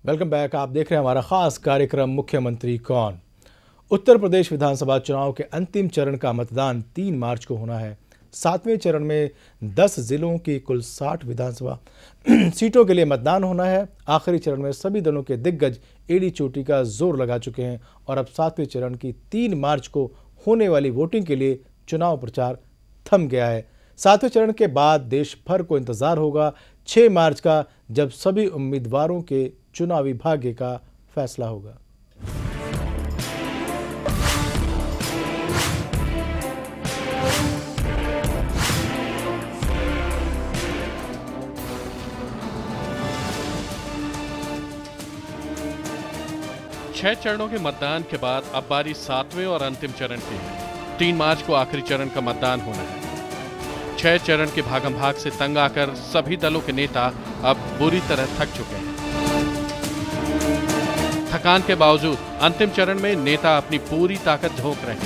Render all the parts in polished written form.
Welcome back. आप देख रहे हैं हमारा खास कार्यक्रम मुख्यमंत्री कौन। उत्तर प्रदेश विधानसभा चुनाव के अंतिम चरण का मतदान 3 मार्च को होना है। 7वें चरण में 10 जिलों की कुल 60 विधानसभा सीटों के लिए मतदान होना है। आखिरी चरण में सभी दलों के दिग्गज एड़ी चोटी का जोर लगा चुके हैं और अब 7वें चरण की 3 मार्च को होने वाली वोटिंग के लिए चुनाव प्रचार थम गया है। 7वें चरण के बाद देश भर को इंतजार होगा 6 मार्च का, जब सभी उम्मीदवारों के चुनावी भाग्य का फैसला होगा। छह चरणों के मतदान के बाद अब बारी 7वें और अंतिम चरण की है। 3 मार्च को आखिरी चरण का मतदान होना है। 6 चरण के भागम भाग से तंग आकर सभी दलों के नेता अब बुरी तरह थक चुके हैं। थकान के बावजूद अंतिम चरण में नेता अपनी पूरी ताकत झोंक रहे हैं।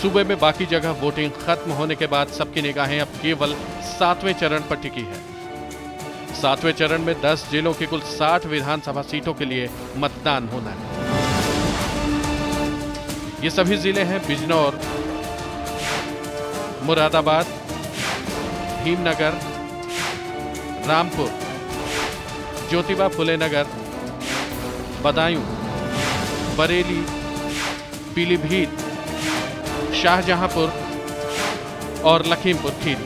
सूबे में बाकी जगह वोटिंग खत्म होने के बाद सबकी निगाहें अब केवल 7वें चरण पर टिकी है। 7वें चरण में 10 जिलों की कुल 60 विधानसभा सीटों के लिए मतदान होना है। ये सभी जिले हैं बिजनौर, मुरादाबाद, भीमनगर, रामपुर, ज्योतिबा फुले नगर, बदायूं, बरेली, पीलीभीत, शाहजहांपुर और लखीमपुर खीरी।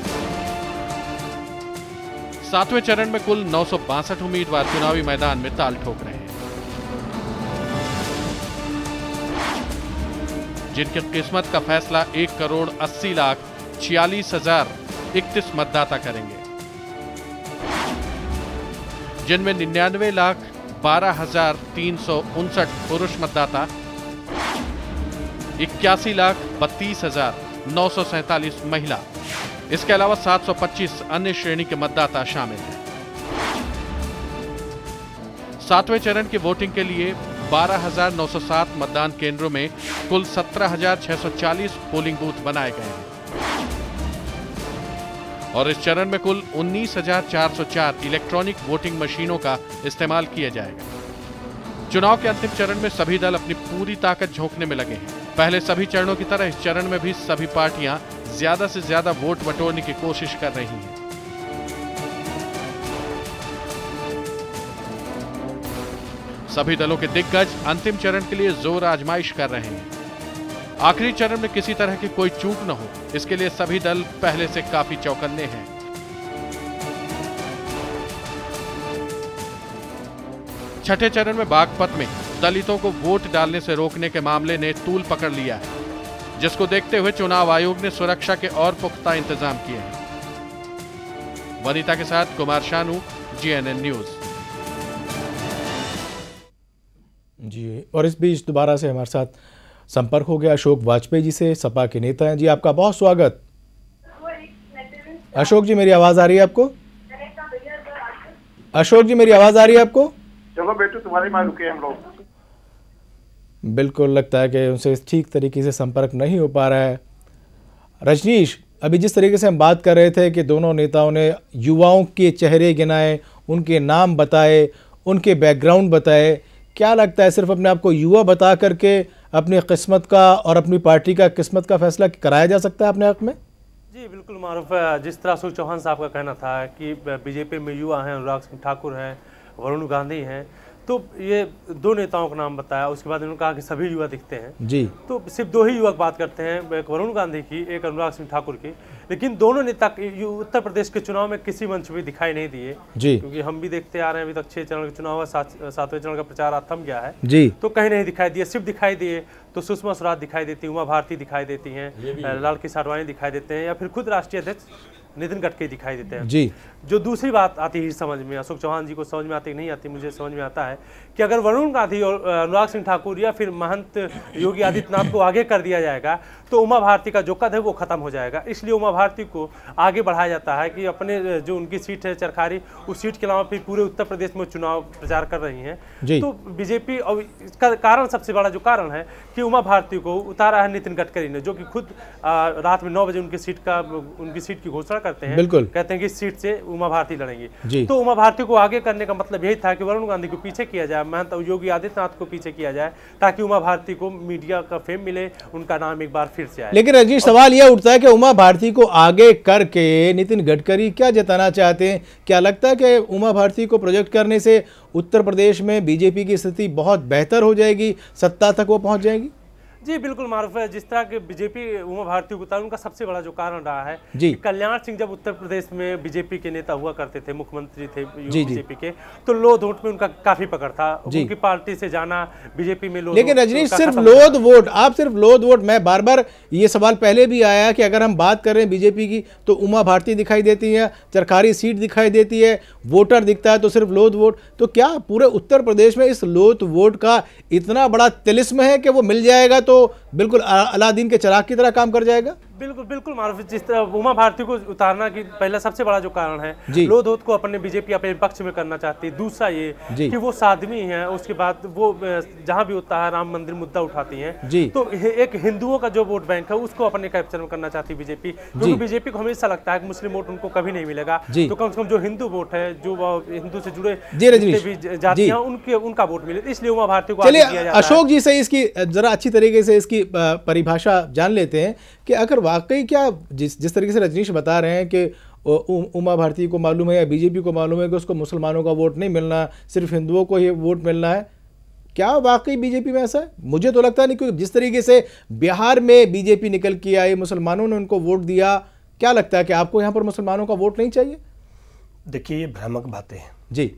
7वें चरण में कुल 962 उम्मीदवार चुनावी मैदान में ताल ठोक रहे हैं, जिनकी किस्मत का फैसला 1,80,46,031 मतदाता करेंगे, जिनमें 99,12,359 पुरुष मतदाता, 81,32,947 महिला, इसके अलावा 725 अन्य श्रेणी के मतदाता शामिल हैं। 7वें चरण की वोटिंग के लिए 12,907 मतदान केंद्रों में कुल 17,640 पोलिंग बूथ बनाए गए हैं और इस चरण में कुल 19,404 इलेक्ट्रॉनिक वोटिंग मशीनों का इस्तेमाल किया जाएगा। चुनाव के अंतिम चरण में सभी दल अपनी पूरी ताकत झोंकने में लगे हैं। पहले सभी चरणों की तरह इस चरण में भी सभी पार्टियां ज्यादा से ज्यादा वोट बटोरने की कोशिश कर रही हैं। सभी दलों के दिग्गज अंतिम चरण के लिए जोर आजमाइश कर रहे हैं। आखिरी चरण में किसी तरह की कोई चूक न हो, इसके लिए सभी दल पहले से काफी चौकन्ने हैं। छठे चरण में बागपत में दलितों को वोट डालने से रोकने के मामले ने तूल पकड़ लिया है, जिसको देखते हुए चुनाव आयोग ने सुरक्षा के और पुख्ता इंतजाम किए हैं। वनिता के साथ कुमार शानू, GNN न्यूज। जी, और इस बीच दोबारा से हमारे साथ संपर्क हो गया अशोक वाजपेयी जी से, सपा के नेता हैं। जी, आपका बहुत स्वागत। अशोक जी, मेरी आवाज आ रही है आपको? अशोक जी, मेरी आवाज आ रही है आपको? चलो बेटू, तुम्हारे में रुके हम लोग। बिल्कुल, लगता है कि उनसे ठीक तरीके से संपर्क नहीं हो पा रहा है। रजनीश, अभी जिस तरीके से हम बात कर रहे थे कि दोनों नेताओं ने युवाओं के चेहरे गिनाए, उनके नाम बताए, उनके बैकग्राउंड बताए, क्या लगता है सिर्फ अपने आप को युवा बता करके अपनी किस्मत का और अपनी पार्टी का किस्मत का फैसला कराया जा सकता है अपने हक में? जी बिल्कुल मारूफ है। जिस तरह अशोक चौहान साहब का कहना था कि बीजेपी में युवा हैं, अनुराग सिंह ठाकुर हैं, वरुण गांधी हैं, तो ये 2 नेताओं का नाम बताया। उसके बाद उन्होंने कहा कि सभी युवा दिखते हैं जी, तो सिर्फ 2 ही युवक बात करते हैं, एक वरुण गांधी की, एक अनुराग सिंह ठाकुर की। लेकिन दोनों नेता उत्तर प्रदेश के चुनाव में किसी मंच भी दिखाई नहीं दिए जी, क्योंकि हम भी देखते आ रहे हैं अभी तक 6 चरण का चुनाव है, 7वें चरण का प्रचार थम गया है जी, तो कहीं नहीं दिखाई दिए। सिर्फ दिखाई दिए तो सुषमा स्वराज दिखाई देती, उमा भारती दिखाई देती हैं, लाल किशोर आडवाणी दिखाई देते हैं, या फिर खुद राष्ट्रीय अध्यक्ष नितिन गडकरी दिखाई देते हैं जी। जो दूसरी बात आती है समझ में, अशोक चौहान जी को समझ में आती नहीं आती, मुझे समझ में आता है कि अगर वरुण गांधी और अनुराग सिंह ठाकुर या फिर महंत योगी आदित्यनाथ को आगे कर दिया जाएगा तो उमा भारती का जो कद है वो खत्म हो जाएगा। इसलिए उमा भारती को आगे बढ़ाया जाता है कि अपने जो उनकी सीट है चरखारी, उस सीट के अलावा फिर पूरे उत्तर प्रदेश में चुनाव प्रचार कर रही हैं। तो बीजेपी, और इसका कारण सबसे बड़ा जो कारण है कि उमा भारती को उतारा है नितिन गडकरी ने, जो कि खुद रात में 9 बजे उनकी सीट की घोषणा करते हैं, कहते हैं कि इस सीट से उमा भारती लड़ेंगी। तो उमा भारती को आगे करने का मतलब यही था कि वरुण गांधी को पीछे किया जाए, महंत योगी आदित्यनाथ को पीछे किया जाए, ताकि उमा भारती को मीडिया का फेम मिले, उनका नाम एक बार फिर से आए। लेकिन रजनीश, सवाल यह उठता है कि उमा भारती को आगे करके नितिन गडकरी क्या जताना चाहते हैं? क्या लगता है कि उमा भारती को प्रोजेक्ट करने से उत्तर प्रदेश में बीजेपी की स्थिति बहुत बेहतर हो जाएगी, सत्ता तक वो पहुंच जाएगी? जी बिल्कुल मारूफ है, जिस तरह के बीजेपी उमा भारती को उतारा, उनका सबसे बड़ा जो कारण रहा है जी। कल्याण सिंह जब उत्तर प्रदेश में बीजेपी के नेता हुआ करते थे, मुख्यमंत्री थे बीजेपी के, तो लोध वोट में उनका काफी पकड़ था, उनकी पार्टी से जाना बीजेपी में लोध। लेकिन रजनीश, सिर्फ लोध वोट, आप सिर्फ लोध वोट, मैं बार बार ये सवाल पहले भी आया कि अगर हम बात कर रहे हैं बीजेपी की तो उमा भारती दिखाई देती है, चरखारी सीट दिखाई देती है, वोटर दिखता है तो सिर्फ लोध वोट। तो क्या पूरे उत्तर प्रदेश में इस लोध वोट का इतना बड़ा तिलिस्म है कि वो मिल जाएगा तो बिल्कुल अलादीन के चिराग की तरह काम कर जाएगा? बिल्कुल बिल्कुल मारूफ, जिस तरह उमा भारती को उतारना की पहला सबसे बड़ा जो कारण है, लोध वोट को अपने बीजेपी अपने पक्ष में करना चाहती है। दूसरा ये कि वो साध्वी हैं, उसके बाद वो जहां भी होता है राम मंदिर मुद्दा उठाती हैं, तो एक हिंदुओं का जो वोट बैंक है उसको अपने कैप्चर में करना चाहती है बीजेपी, क्योंकि बीजेपी को हमेशा लगता है कि मुस्लिम वोट उनको कभी नहीं मिलेगा, तो कम से कम जो हिंदू वोट है, जो हिंदू से जुड़े जातियां, उनका वोट मिले, इसलिए उमा भारती को। चलिए अशोक जी से इसकी जरा अच्छी तरीके से इसकी परिभाषा जान लेते हैं कि अगर वाकई क्या जिस तरीके से रजनीश बता रहे हैं कि उमा भारती को मालूम है या बीजेपी को मालूम है कि उसको मुसलमानों का वोट नहीं मिलना, सिर्फ हिंदुओं को ही वोट मिलना है, क्या वाकई बीजेपी में ऐसा है? मुझे तो लगता नहीं, क्योंकि जिस तरीके से बिहार में बीजेपी निकल के आई, मुसलमानों ने उनको वोट दिया, क्या लगता है कि आपको यहाँ पर मुसलमानों का वोट नहीं चाहिए? देखिए, ये भ्रामक बातें हैं जी।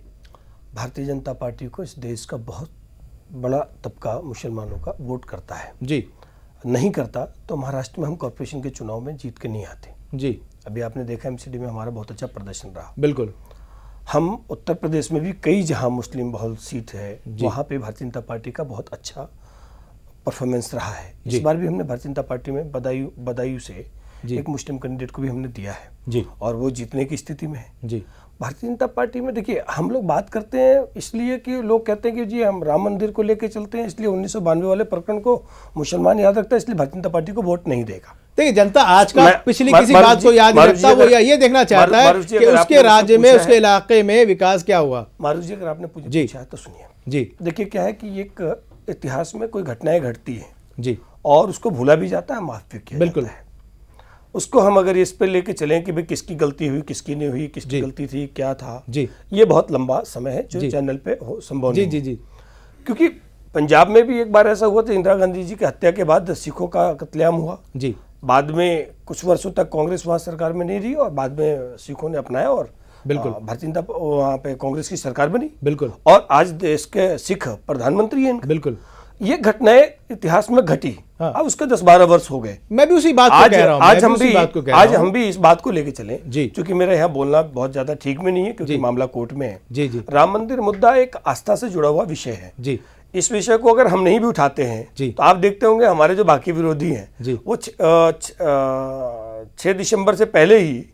भारतीय जनता पार्टी को इस देश का बहुत बड़ा तबका मुसलमानों का वोट करता है जी। नहीं करता तो महाराष्ट्र में हम कॉर्पोरेशन के चुनाव में जीत के नहीं आते जी। अभी आपने देखा एमसीडी में हमारा बहुत अच्छा प्रदर्शन रहा। बिल्कुल। हम उत्तर प्रदेश में भी कई जहां मुस्लिम बहुल सीट है वहां पे भारतीय जनता पार्टी का बहुत अच्छा परफॉर्मेंस रहा है। इस बार भी हमने भारतीय जनता पार्टी में बदायूं से एक मुस्लिम कैंडिडेट को भी हमने दिया है जी, और वो जीतने की स्थिति में है जी। भारतीय जनता पार्टी में देखिए, हम लोग बात करते हैं इसलिए कि लोग कहते हैं कि जी हम राम मंदिर को लेके चलते हैं, इसलिए 1992 वाले प्रकरण को मुसलमान याद रखता है, इसलिए भारतीय जनता पार्टी को वोट नहीं देगा। देखिए, जनता आज का पिछली किसी बात को याद नहीं रखता, वो ये देखना चाहता है कि उसके राज्य में, उसके इलाके में विकास क्या हुआ। मारूफ जी, अगर आपने पूछा तो सुनिए जी। देखिए, क्या है कि एक इतिहास में कोई घटनाएं घटती है जी, और उसको भूला भी जाता है, माफ भी किया बिल्कुल है। उसको हम अगर इस पे लेके चलें कि भाई किसकी गलती हुई, किसकी नहीं हुई, किसकी गलती थी, क्या था जी, ये बहुत लंबा समय है जो चैनल पे संभव नहीं। जी जी। क्योंकि पंजाब में भी एक बार ऐसा हुआ था, इंदिरा गांधी जी की हत्या के बाद सिखों का कत्लेआम हुआ जी। बाद में कुछ वर्षों तक कांग्रेस वहां सरकार में नहीं रही और बाद में सिखों ने अपनाया और बिल्कुल भारतीय जनता वहां पे कांग्रेस की सरकार बनी। बिल्कुल। और आज देश के सिख प्रधानमंत्री हैं। बिल्कुल। ये घटनाएं इतिहास में घटी। हाँ। अब उसके 10-12 वर्ष हो गए। मैं भी उसी बात को कह रहा हूं। आज हम भी इस बात को लेके चले जी, क्योंकि मेरा यहाँ बोलना बहुत ज्यादा ठीक में नहीं है, क्योंकि मामला कोर्ट में है जी जी। राम मंदिर मुद्दा एक आस्था से जुड़ा हुआ विषय है जी। इस विषय को अगर हम नहीं भी उठाते हैं जी, तो आप देखते होंगे हमारे जो बाकी विरोधी हैं वो 6 दिसंबर से पहले ही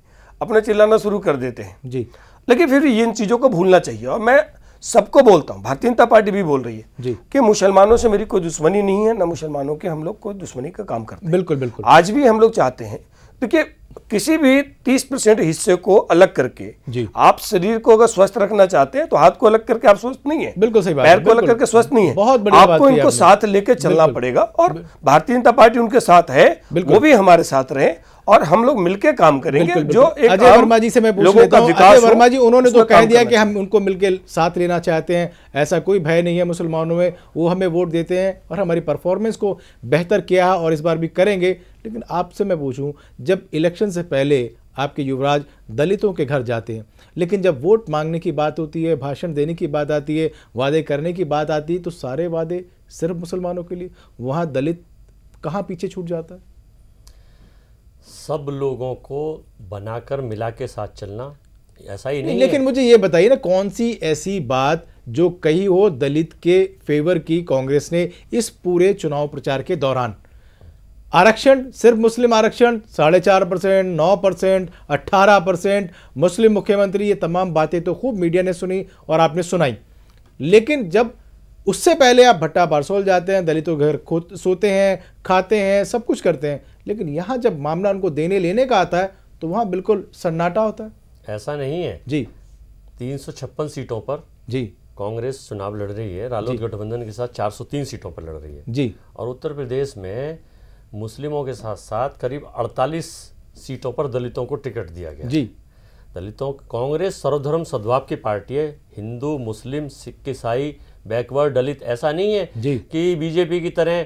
अपने चिल्लाना शुरू कर देते हैं जी। लेकिन फिर इन चीजों को भूलना चाहिए, और मैं सबको बोलता हूं, भारतीय जनता पार्टी भी बोल रही है कि मुसलमानों से मेरी कोई दुश्मनी नहीं है, ना मुसलमानों के हम लोग कोई दुश्मनी का काम करते हैं। बिल्कुल बिल्कुल। आज भी हम लोग चाहते हैं, देखिए किसी भी 30% हिस्से को अलग करके आप शरीर को अगर स्वस्थ रखना चाहते हैं तो हाथ को अलग करके आप स्वस्थ नहीं है, बिल्कुल सही बात, पैर को अलग करके स्वस्थ नहीं है, बहुत बड़ी बात आपको इनको साथ लेके चलना पड़ेगा। और भारतीय जनता पार्टी उनके साथ है, वो भी हमारे साथ रहे और हम लोग मिलके काम करेंगे। जो एक अजय वर्मा जी से मैं पूछ लेता हूं, अजय वर्मा जी, उन्होंने तो कह दिया कि हम उनको मिलके साथ लेना चाहते हैं, ऐसा कोई भय नहीं है मुसलमानों में, वो हमें वोट देते हैं और हमारी परफॉर्मेंस को बेहतर किया है और इस बार भी करेंगे। लेकिन आपसे मैं पूछूं, जब इलेक्शन से पहले आपके युवराज दलितों के घर जाते हैं, लेकिन जब वोट मांगने की बात होती है, भाषण देने की बात आती है, वादे करने की बात आती है, तो सारे वादे सिर्फ मुसलमानों के लिए, वहाँ दलित कहाँ पीछे छूट जाता है? सब लोगों को बनाकर मिला के साथ चलना ऐसा ही नहीं लेकिन है। मुझे ये बताइए ना, कौन सी ऐसी बात जो कही हो दलित के फेवर की कांग्रेस ने इस पूरे चुनाव प्रचार के दौरान? आरक्षण, सिर्फ मुस्लिम आरक्षण 4.5%, 9%, 18%, मुस्लिम मुख्यमंत्री, ये तमाम बातें तो खूब मीडिया ने सुनी और आपने सुनाई। लेकिन जब उससे पहले आप भट्टा बारसोल जाते हैं, दलितों के घर खुद सोते हैं, खाते हैं, सब कुछ करते हैं, लेकिन यहाँ जब मामला उनको देने लेने का आता है तो वहाँ बिल्कुल सन्नाटा होता है। ऐसा नहीं है जी। 356 सीटों पर जी कांग्रेस चुनाव लड़ रही है, रालोद गठबंधन के साथ 403 सीटों पर लड़ रही है जी। और उत्तर प्रदेश में मुस्लिमों के साथ साथ करीब 48 सीटों पर दलितों को टिकट दिया गया जी। दलितों, कांग्रेस सर्वधर्म सद्भाव की पार्टी है। हिंदू, मुस्लिम, सिख, ईसाई, बैकवर्ड, दलित ऐसा नहीं है जी। कि बीजेपी की तरह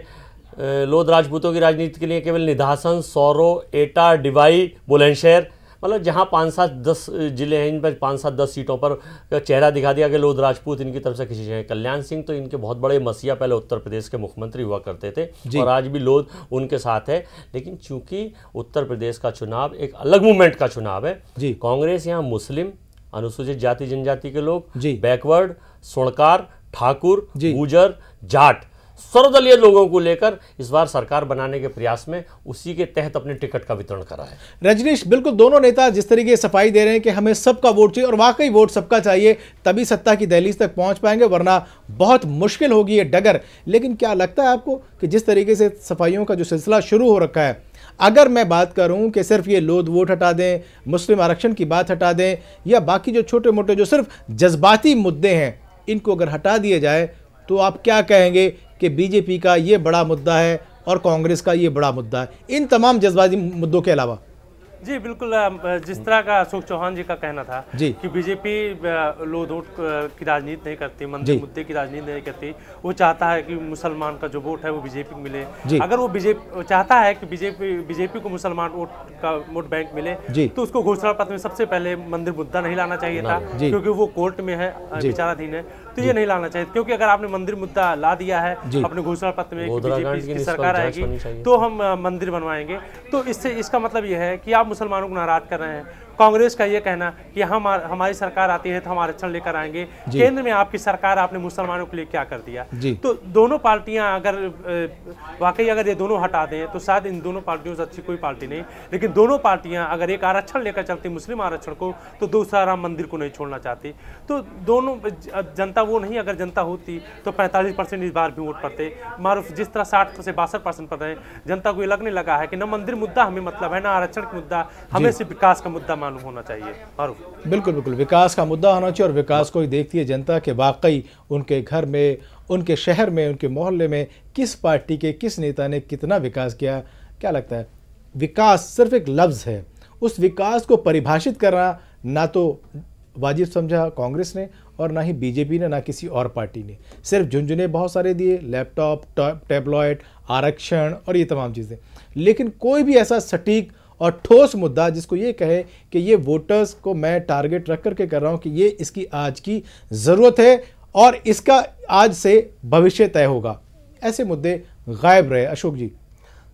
लोध राजपूतों की राजनीति के लिए केवल निधासन, सौरो, एटा, डिवाई, बुलंदशहर, मतलब जहां 5-7-10 जिले हैं, इन पर 5-7-10 सीटों पर चेहरा दिखा दिया कि लोध राजपूत इनकी तरफ से किसी हैं। कल्याण सिंह तो इनके बहुत बड़े मसीहा पहले उत्तर प्रदेश के मुख्यमंत्री हुआ करते थे और आज भी लोध उनके साथ है। लेकिन चूंकि उत्तर प्रदेश का चुनाव एक अलग मूवमेंट का चुनाव है, कांग्रेस यहाँ मुस्लिम, अनुसूचित जाति जनजाति के लोग, बैकवर्ड, स्वर्णकार, ठाकुर, गुजर, जाट, सर्वदलीय लोगों को लेकर इस बार सरकार बनाने के प्रयास में उसी के तहत अपने टिकट का वितरण करा है। रजनीश, बिल्कुल दोनों नेता जिस तरीके से सफाई दे रहे हैं कि हमें सबका वोट चाहिए, और वाकई वोट सबका चाहिए, तभी सत्ता की दहलीज तक पहुंच पाएंगे, वरना बहुत मुश्किल होगी ये डगर। लेकिन क्या लगता है आपको कि जिस तरीके से सफाइयों का जो सिलसिला शुरू हो रखा है, अगर मैं बात करूं कि सिर्फ ये लोध वोट हटा दें, मुस्लिम आरक्षण की बात हटा दें, या बाकी जो छोटे मोटे जो सिर्फ जज्बाती मुद्दे हैं, इनको अगर हटा दिए जाए, तो आप क्या कहेंगे कि बीजेपी का ये बड़ा मुद्दा है और कांग्रेस का ये बड़ा मुद्दा है, इन तमाम जज्बाती मुद्दों के अलावा? जी बिल्कुल, जिस तरह का अशोक चौहान जी का कहना था कि बीजेपी लोध वोट की राजनीति नहीं करती, मंदिर मुद्दे की राजनीति नहीं करती, वो चाहता है कि मुसलमान का जो वोट है वो बीजेपी को मिले। अगर वो बीजेपी चाहता है कि बीजेपी को मुसलमान वोट बैंक मिले, तो उसको घोषणा पत्र में सबसे पहले मंदिर मुद्दा नहीं लाना चाहिए था, क्योंकि वो कोर्ट में है, विचाराधीन है, तो ये नहीं लाना चाहिए। क्योंकि अगर आपने मंदिर मुद्दा ला दिया है अपने घोषणा पत्र में कि बीजेपी की सरकार आएगी तो हम मंदिर बनवाएंगे, तो इससे इसका मतलब ये है कि आप मुसलमानों को नाराज कर रहे हैं। कांग्रेस का ये कहना कि हमारी सरकार आती है तो हम आरक्षण लेकर आएंगे, केंद्र में आपकी सरकार, आपने मुसलमानों के लिए क्या कर दिया? तो दोनों पार्टियां अगर वाकई अगर ये दोनों हटा दें तो शायद इन दोनों पार्टियों से अच्छी कोई पार्टी नहीं, लेकिन दोनों पार्टियां अगर एक आरक्षण लेकर चलती मुस्लिम आरक्षण को, तो दूसरा राम मंदिर को नहीं छोड़ना चाहती। तो दोनों जनता वो नहीं, अगर जनता होती तो 45% इस बार भी वोट पड़ते। मारूफ जिस तरह 60 से 62% पड़ रहे हैं, जनता को ये लगने लगा है कि न मंदिर मुद्दा हमें मतलब है, ना आरक्षण का मुद्दा, हमें सिर्फ विकास का मुद्दा मालूम होना चाहिए। बिल्कुल बिल्कुल, विकास का मुद्दा होना चाहिए, और विकास को ही देखती है जनता के वाकई उनके घर में, उनके शहर में, उनके मोहल्ले में किस पार्टी के किस नेता ने कितना विकास किया। क्या लगता है, विकास सिर्फ एक लफ्ज़ है, उस विकास को परिभाषित करना ना तो वाजिब समझा कांग्रेस ने और ना ही बीजेपी ने, ना किसी और पार्टी ने। सिर्फ झुंझुने बहुत सारे दिए, लैपटॉप, टैबलॉइड, आरक्षण और ये तमाम चीज़ें, लेकिन कोई भी ऐसा सटीक और ठोस मुद्दा जिसको ये कहे कि ये वोटर्स को मैं टारगेट रख करके कर रहा हूँ कि ये इसकी आज की ज़रूरत है और इसका आज से भविष्य तय होगा, ऐसे मुद्दे गायब रहे। अशोक जी,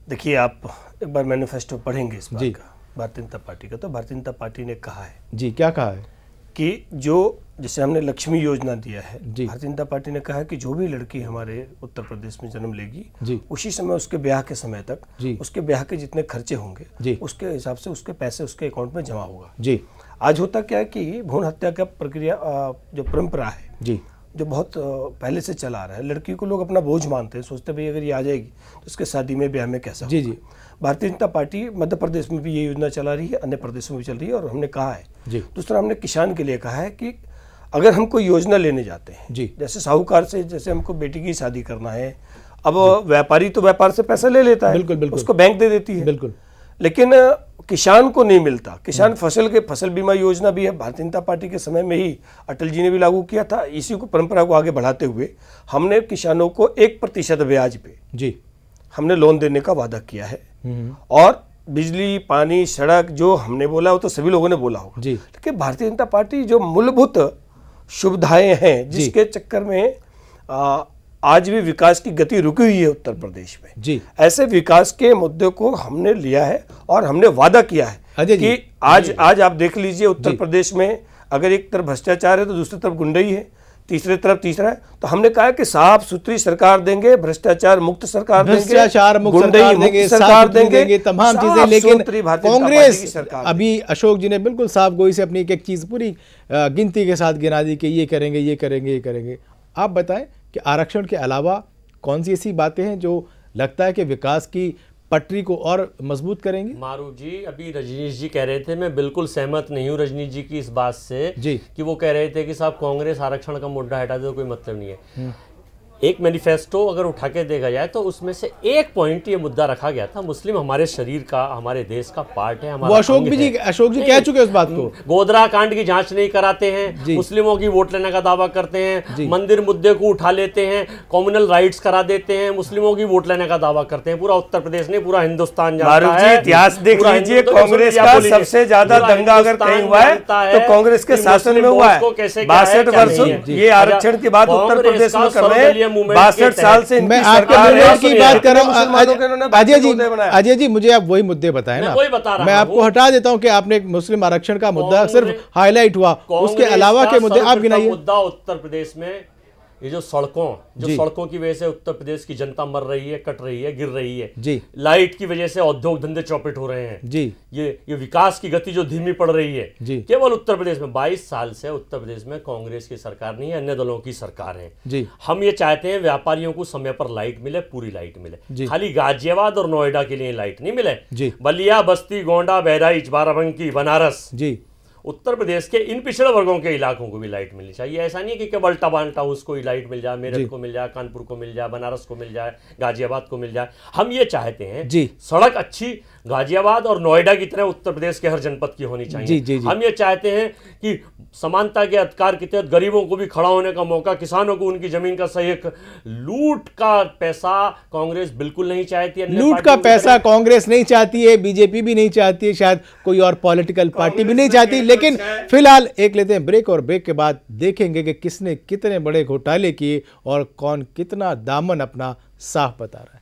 देखिए, आप एक बार मैनिफेस्टो पढ़ेंगे इस बात का, भारतीय जनता पार्टी का, तो भारतीय जनता पार्टी ने कहा है जी, क्या कहा है कि जो जैसे हमने लक्ष्मी योजना दिया है, भारतीय जनता पार्टी ने कहा है कि जो भी लड़की हमारे उत्तर प्रदेश में जन्म लेगी, उसी समय उसके ब्याह के समय तक उसके ब्याह के जितने खर्चे होंगे उसके हिसाब से उसके पैसे उसके अकाउंट में जमा होगा। आज होता क्या है कि भ्रूण हत्या का प्रक्रिया जो परंपरा है, जो बहुत पहले से चला आ रहा है, लड़की को लोग अपना बोझ मानते हैं, सोचते भाई अगर ये आ जाएगी तो उसके शादी में ब्याह में कैसा होगा। भारतीय जनता पार्टी मध्य प्रदेश में भी ये योजना चला रही है, अन्य प्रदेशों में भी चल रही है, और हमने कहा है। दूसरा, हमने किसान के लिए कहा है कि अगर हम कोई योजना लेने जाते हैं, जैसे साहूकार से, जैसे हमको बेटी की शादी करना है, अब व्यापारी तो व्यापार से पैसा ले लेता है, बिल्कुल, उसको बैंक दे देती है, बिल्कुल, लेकिन किसान को नहीं मिलता। किसान फसल बीमा योजना भी है, भारतीय जनता पार्टी के समय में ही अटल जी ने भी लागू किया था। इसी को परंपरा को आगे बढ़ाते हुए हमने किसानों को 1% ब्याज पे हमने लोन देने का वादा किया है, और बिजली, पानी, सड़क जो हमने बोला वो तो सभी लोगों ने बोला होगा, लेकिन भारतीय जनता पार्टी जो मूलभूत सुविधाएं हैं जिसके चक्कर में आज भी विकास की गति रुकी हुई है उत्तर प्रदेश में जी। ऐसे विकास के मुद्दे को हमने लिया है और हमने वादा किया है कि आज आप देख लीजिए उत्तर प्रदेश में अगर एक तरफ भ्रष्टाचार है तो दूसरी तरफ गुंडई है, तीसरी तरफ तीसरा है। तो हमने कहा कि साफ सुथरी सरकार देंगे, भ्रष्टाचार मुक्त सरकार देंगे, भ्रष्टाचार मुक्त सरकार देंगे, सरकार देंगे, तमाम चीजें। लेकिन कांग्रेस अभी अशोक जी ने बिल्कुल साफ गोई से अपनी एक चीज पूरी गिनती के साथ गिना दी कि ये करेंगे, ये करेंगे, ये करेंगे। आप बताएं कि आरक्षण के अलावा कौन सी ऐसी बातें हैं जो लगता है कि विकास की पटरी को और मजबूत करेंगे? मारूफ जी, अभी रजनीश जी कह रहे थे, मैं बिल्कुल सहमत नहीं हूँ रजनीश जी की इस बात से जी कि वो कह रहे थे कि साहब कांग्रेस आरक्षण का मुद्दा हटा दे तो कोई मतलब नहीं है। एक मैनिफेस्टो अगर उठा के देखा जाए तो उसमें से एक पॉइंट ये मुद्दा रखा गया था, मुस्लिम हमारे शरीर का, हमारे देश का पार्ट है, हमारा अशोक जी कह चुके हैं उस बात को। गोधरा कांड की जांच नहीं कराते हैं, मुस्लिमों की वोट लेने का दावा करते हैं, मंदिर मुद्दे को उठा लेते हैं, कम्युनल राइट्स करा देते हैं, मुस्लिमों की वोट लेने का दावा करते हैं। पूरा उत्तर प्रदेश नहीं, पूरा हिंदुस्तान जानता है। इतिहास देख लीजिए, कांग्रेस का सबसे ज्यादा दंगा अगर कहीं हुआ है तो कांग्रेस के शासन में हुआ है। 62 वर्षों ये आरक्षण की बात उत्तर प्रदेश में कर रहे हैं। 62 साल से मैं आपके की बात कर रहा हूं। अजय जी मुझे आप वही मुद्दे बताएं ना, मैं आपको हटा देता हूं कि आपने मुस्लिम आरक्षण का मुद्दा सिर्फ हाईलाइट हुआ, उसके अलावा के मुद्दे आप गिनाइए। मुद्दा उत्तर प्रदेश में ये जो सड़कों की वजह से उत्तर प्रदेश की जनता मर रही है, कट रही है, गिर रही है जी, लाइट की वजह से उद्योग धंधे चौपट हो रहे हैं जी, ये विकास की गति जो धीमी पड़ रही है जी, केवल उत्तर प्रदेश में 22 साल से उत्तर प्रदेश में कांग्रेस की सरकार नहीं है, अन्य दलों की सरकार है जी। हम ये चाहते हैं व्यापारियों को समय पर लाइट मिले, पूरी लाइट मिले, खाली गाजियाबाद और नोएडा के लिए लाइट नहीं मिले, बलिया, बस्ती, गोंडा, बहराइच, बाराबंकी, बनारस जी, उत्तर प्रदेश के इन पिछड़े वर्गों के इलाकों को भी लाइट मिलनी चाहिए। ऐसा नहीं कि केवल टबान टाउन को ही लाइट मिल जाए, मेरठ को मिल जाए, कानपुर को मिल जाए, बनारस को मिल जाए, गाजियाबाद को मिल जाए। हम ये चाहते हैं सड़क अच्छी गाजियाबाद और नोएडा की तरह उत्तर प्रदेश के हर जनपद की होनी चाहिए। हम ये चाहते हैं कि समानता के अधिकार के तहत गरीबों को भी खड़ा होने का मौका, किसानों को उनकी जमीन का सही हक। लूट का पैसा कांग्रेस बिल्कुल नहीं चाहती है, लूट का पैसा कांग्रेस नहीं चाहती है, बीजेपी भी नहीं चाहती है, शायद कोई और पॉलिटिकल पार्टी भी नहीं चाहती। लेकिन फिलहाल एक लेते हैं ब्रेक और ब्रेक के बाद देखेंगे कि किसने कितने बड़े घोटाले किए और कौन कितना दामन अपना साफ बता रहा है।